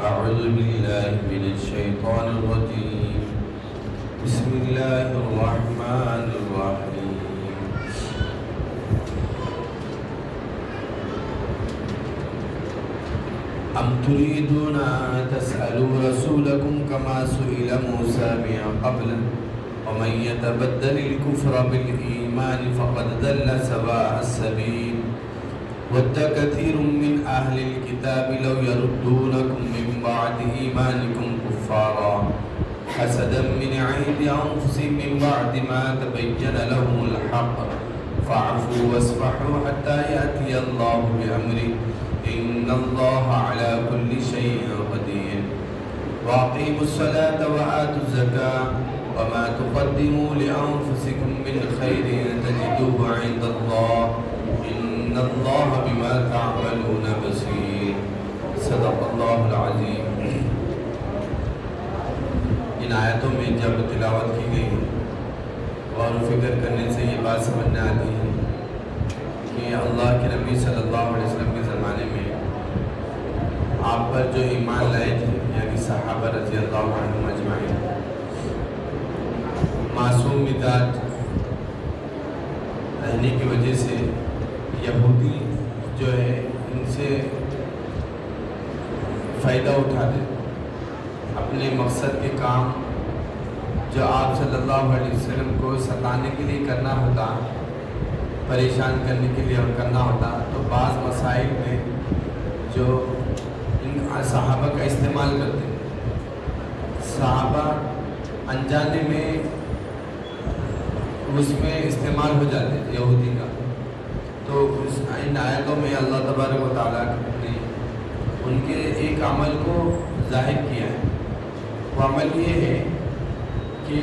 أعوذ بالله من الشيطان الرجيم بسم الله الرحمن الرحيم أم تريدون أن تسألوا رسولكم كما سئل موسى من قبل ومن يتبدل الكفر بالإيمان فقد ضل سواء السبيل ود كثير من أهل الكتاب لو يردونكم من بعد إيمانكم كفارا حسدا من عند أنفسهم من بعد ما تبين لهم الحق فاعفوا واصفحوا حتى يأتي الله بأمره إن الله على كل شيء قدير وأقيموا الصلاة وآتوا الزكاة وما تقدموا لأنفسكم من خير تجدوه عند الله إن الله بما تعملون بصير صدق الله العظيم. ان آیتوں میں جب تلاوت کی گئی غور و فکر کرنے سے یہ بات سمجھنے آتی ہے کہ اللہ کے نبی صلی اللہ علیہ وسلم کے زمانے میں آپ پر جو ایمان لائے تھے یعنی صحابہ رضی اللہ عنہم اجمعین معصوم مزاج رہنے کی وجہ سے یہودی جو ہے ان سے فائدہ اٹھاتے اپنے مقصد کے کام جو آپ صلی اللہ علیہ وسلم کو ستانے کے لیے کرنا ہوتا پریشان کرنے کے لیے کرنا ہوتا تو بعض مسائل میں جو ان صحابہ کا استعمال کرتے صحابہ انجانے میں اس میں استعمال ہو جاتے یہودی کا. تو ان آیتوں میں اللہ تبارک و تعالیٰ نے ان کے ایک عمل کو ظاہر کیا ہے. وہ عمل یہ ہے کہ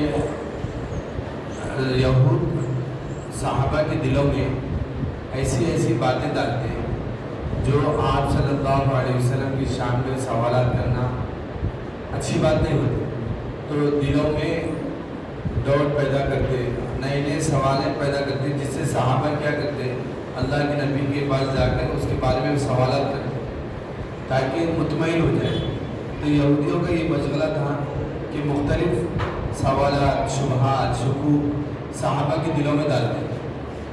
یہود صحابہ کے دلوں میں ایسی ایسی باتیں ڈالتے ہیں جو آپ صلی اللہ علیہ وسلم کی شان میں سوالات کرنا اچھی بات نہیں ہوتی. تو دلوں میں ڈاؤٹ پیدا کرتے نئے نئے سوالات پیدا کرتے جس سے صحابہ کیا کرتے اللہ کے نبی کے پاس جا کر اس کے بارے میں سوالات کرتے تاکہ مطمئن ہو جائے. تو یہودیوں کا یہ مشغلہ تھا کہ مختلف سوالات شبہات شکوک صحابہ کے دلوں میں ڈالتے.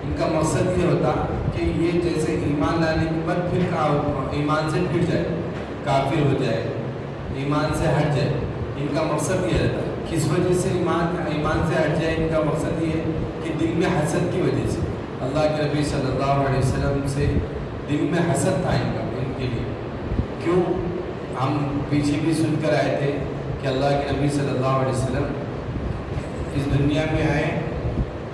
ان کا مقصد یہ ہوتا کہ یہ جیسے ایمان لانے کے بعد پھر ایمان سے پھٹ جائے کافر ہو جائے ایمان سے ہٹ جائے. ان کا مقصد یہ رہتا کس وجہ سے ایمان سے ہٹ جائے. ان کا مقصد یہ ہے کہ دل میں حسد کی وجہ سے اللہ کے نبی صلی اللہ علیہ وسلم سے دل میں حسد تھا ان کے لیے. کیوں؟ ہم پیچھے بھی سن کر آئے تھے کہ اللہ کے نبی صلی اللہ علیہ وسلم اس دنیا میں آئے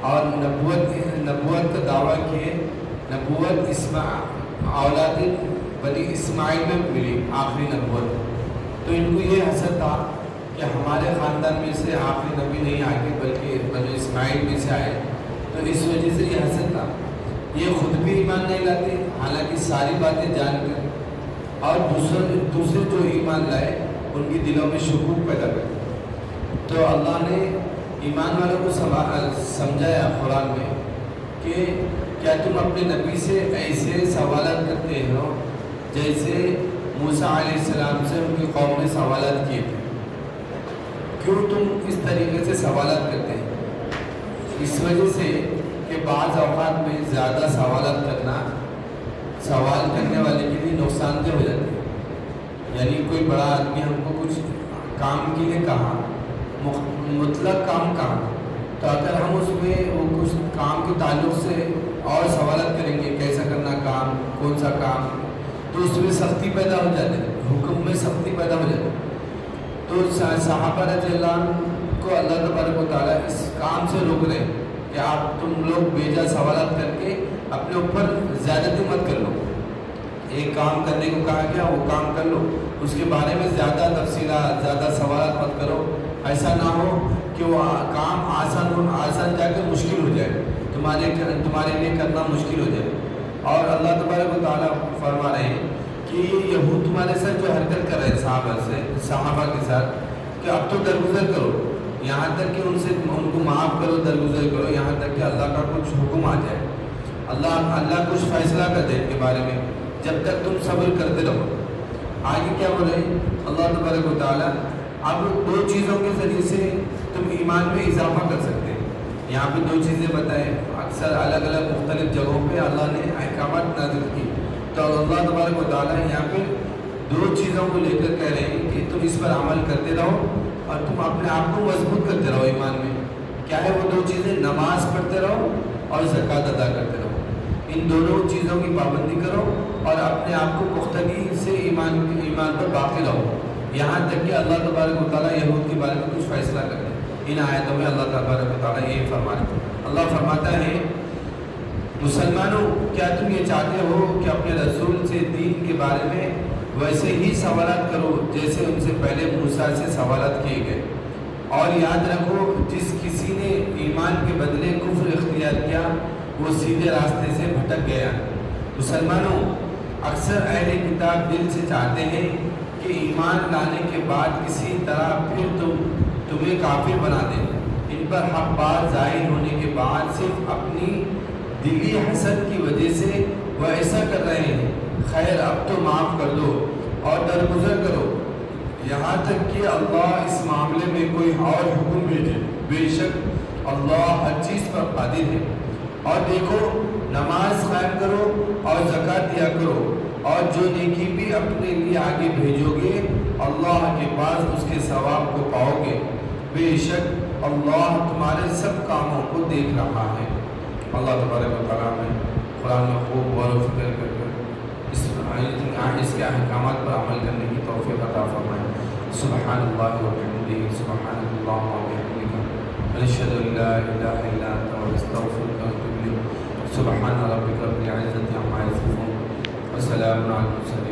اور نبوت کا دعویٰ کیے. نبوت اولاد بنی اسماعیل میں ملی آخری نبوت. تو ان کو یہ حسد تھا کہ ہمارے خاندان میں سے آخری نبی نہیں آگے بلکہ بنی اسماعیل میں سے آئے. تو اس وجہ سے یہ حسد تھا. یہ خود بھی ایمان نہیں لاتے حالانکہ ساری باتیں جان کر اور دوسرے جو ایمان لائے ان کے دلوں میں شکوک پیدا کرتے. تو اللہ نے ایمان والوں کو سمجھایا قرآن میں کہ کیا تم اپنے نبی سے ایسے سوالات کرتے ہو جیسے موسیٰ علیہ السلام سے ان کی قوم نے سوالات کیے تھے. کیوں تم اس طریقے سے سوالات کرتے ہیں؟ اس وجہ سے کہ بعض اوقات میں زیادہ سوالات کرنا سوال کرنے والے کے لیے نقصان دہ ہو جاتے ہیں. یعنی کوئی بڑا آدمی ہم کو کچھ کام کے لیے کہا مطلق کام کہا تو اگر ہم اس میں وہ کچھ کام کے تعلق سے اور سوالات کریں گے کیسا کرنا کام کون سا کام تو اس میں سختی پیدا ہو جاتی ہے حکم میں سختی پیدا ہو جاتی ہے. تو صحابہ رضی اللہ عنہ کو اللہ تبارک و تعالیٰ اس کام سے روک رہے ہیں کہ آپ تم لوگ بیجا سوالات کر کے اپنے اوپر زیادتی مت کر لو. ایک کام کرنے کو کہا گیا وہ کام کر لو اس کے بارے میں زیادہ تفصیلات زیادہ سوالات مت کرو. ایسا نہ ہو کہ وہ کام آسان جا کر مشکل ہو جائے تمہارے لیے کرنا مشکل ہو جائے. اور اللہ تبارک و تعالیٰ فرما رہے ہیں کہ یہود تمہارے ساتھ جو حرکت کر رہے ہیں صحابہ کے ساتھ کہ اب تو درگزر کرو یہاں تک کہ ان کو معاف کرو درگزر کرو یہاں تک کہ اللہ کا کچھ حکم آ جائے. اللہ کچھ فیصلہ کر دے ان کے بارے میں. جب تک تم صبر کرتے رہو آگے کیا بولے اللہ تبارک و تعالیٰ، اب دو چیزوں کے ذریعے سے تم ایمان میں اضافہ کر سکتے ہیں۔ یہاں پہ دو چیزیں بتائیں، اکثر الگ الگ مختلف جگہوں پہ اللہ نے احکامات نازل کی، تو اللہ تبارک و تعالیٰ یہاں پہ دو چیزوں کو لے کر کہہ رہے ہیں کہ تم اس پر عمل کرتے رہو اور تم اپنے آپ کو مضبوط کرتے رہو ایمان میں۔ کیا ہے وہ دو چیزیں؟ نماز پڑھتے رہو اور زکوٰۃ ادا کرتے رہو۔ ان دونوں چیزوں کی پابندی کرو اور اپنے آپ کو پختگی سے ایمان پر باقی رہو، یہاں تک کہ اللہ تبارک و تعالیٰ یہود کے بارے میں کچھ فیصلہ کر دے۔ ان آیتوں میں اللہ تبارک و تعالیٰ یہ فرماتا ہے، اللہ فرماتا ہے مسلمانوں کیا تم یہ چاہتے ہو کہ اپنے رسول سے دین کے بارے میں ویسے ہی سوالات کرو جیسے ان سے پہلے موسیٰ سے سوالات کیے گئے، اور یاد رکھو جس کسی نے ایمان کے بدلے کفر اختیار کیا وہ سیدھے راستے سے بھٹک گیا۔ مسلمانوں اکثر اہل کتاب دل سے چاہتے ہیں کہ ایمان لانے کے بعد کسی طرح پھر تمہیں کافر بنا دیں۔ ان پر حق بات ظاہر ہونے کے بعد صرف اپنی دلی حسد کی وجہ سے وہ ایسا کر رہے ہیں۔ خیر اب تو معاف کر دو اور درگزر کرو یہاں تک کہ اللہ اس معاملے میں کوئی اور حکم بھیجے، بے شک اللہ ہر چیز پر قادر ہے۔ اور دیکھو نماز قائم کرو اور زکوٰۃ دیا کرو، اور جو نیکی بھی اپنے لیے آگے بھیجو گے اللہ کے پاس اس کے ثواب کو پاؤ گے، بے شک اللہ تمہارے سب کاموں کو دیکھ رہا ہے۔ اللہ تبارک و تعالیٰ نے قرآن میں خوب غور و فکر کر اس کے احکامات پر عمل کرنے کی توفیق عطا فرمائے۔ سبحان اللہ و بحمدہ، سبحان اللہ و بحمدہ، اشہد ان لا الہ الا انت استغفرک و اتوب الیک۔ سبحان ربک رب العزۃ عما یصفون وسلام علی المرسلین۔